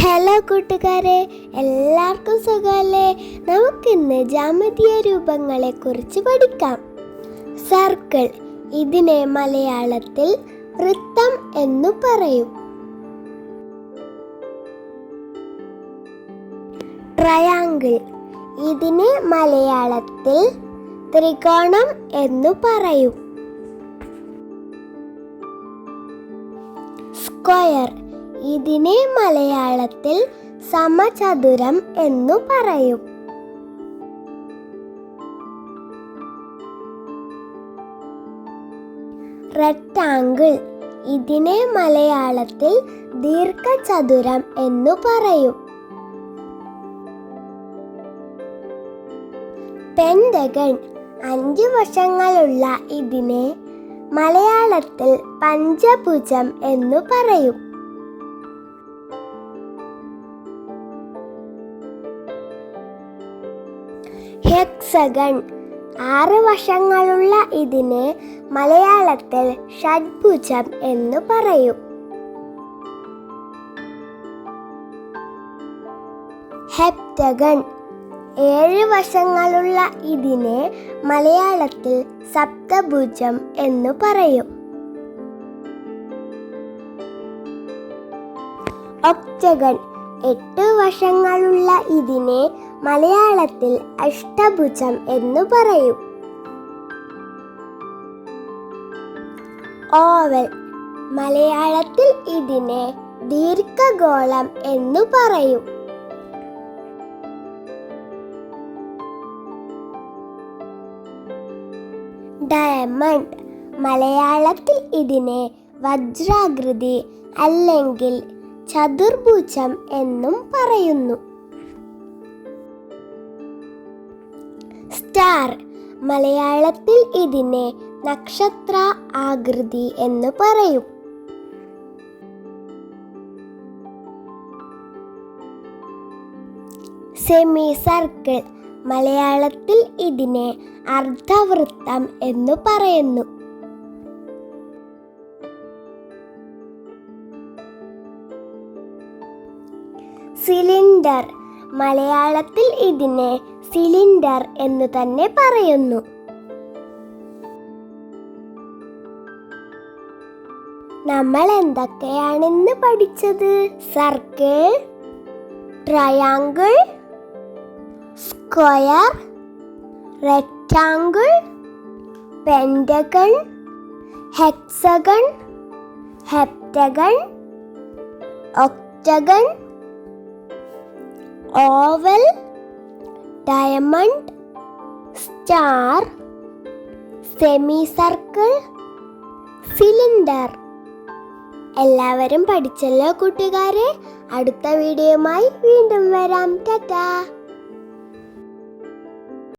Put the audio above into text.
Hello കൂട്ടുകാരെ, എല്ലാവർക്കും സുഖമല്ലേ? നമുക്കിന്ന് ജ്യാമിതീയ രൂപങ്ങളെ കുറിച്ച് പഠിക്കാം. സർക്കിൾ, ഇതിനെ മലയാളത്തിൽ വൃത്തം എന്നു പറയും. ട്രയാങ്കിൾ, ഇതിനെ മലയാളത്തിൽ ത്രികോണം എന്നു പറയും. സ്ക്വയർ, ഇതിനെ മലയാളത്തിൽ സമചതുരം എന്നു പറയും. റെക്ടാങ്കിൾ, ഇതിനെ മലയാളത്തിൽ ദീർഘചതുരം എന്നു പറയും. പെന്റഗൺ, 5 വശങ്ങളുള്ള ഇതിനെ മലയാളത്തിൽ പഞ്ചഭുജം എന്നു പറയും. ഹെക്സഗൺ, 6 വശങ്ങളുള്ള ഇതിനെ മലയാളത്തിൽ ഷഡ്ഭുജം എന്നു പറയും. ഹെപ്റ്റഗൺ, 7 വശങ്ങളുള്ള ഇതിനെ മലയാളത്തിൽ സപ്തഭുജം എന്നു പറയും. ഒക്ടഗൺ, 8 വശങ്ങളുള്ള ഇതിനെ മലയാളത്തിൽ അഷ്ടഭുജം എന്നു പറയും. ഓവൽ, മലയാളത്തിൽ ഇതിനെ ദീർഘഗോളം എന്നു പറയും. ഡയമണ്ട്, മലയാളത്തിൽ ഇതിനെ വജ്രാകൃതി അല്ലെങ്കിൽ ചതുർഭുജം എന്നും പറയുന്നു. സ്റ്റാർ, മലയാളത്തിൽ ഇതിനെ നക്ഷത്ര ആകൃതി എന്ന് പറയും. സെമി സർക്കിൾ, മലയാളത്തിൽ ഇതിനെ അർദ്ധവൃത്തം എന്നു പറയുന്നു. സിലിണ്ടർ, മലയാളത്തിൽ ഇതിനെ സിലിണ്ടർ എന്ന് തന്നെ പറയുന്നു. നമ്മൾ എന്തൊക്കെയാണെന്ന് പഠിച്ചത്? Circle, triangle, square, rectangle, pentagon, hexagon, heptagon, octagon, oval, diamond, star, semi circle, cylinder. എല്ലാവരും പഠിച്ചല്ലോ കൂട്ടുകാരെ? അടുത്ത വീഡിയോയുമായി വീണ്ടും വരാം. ടാറ്റാ.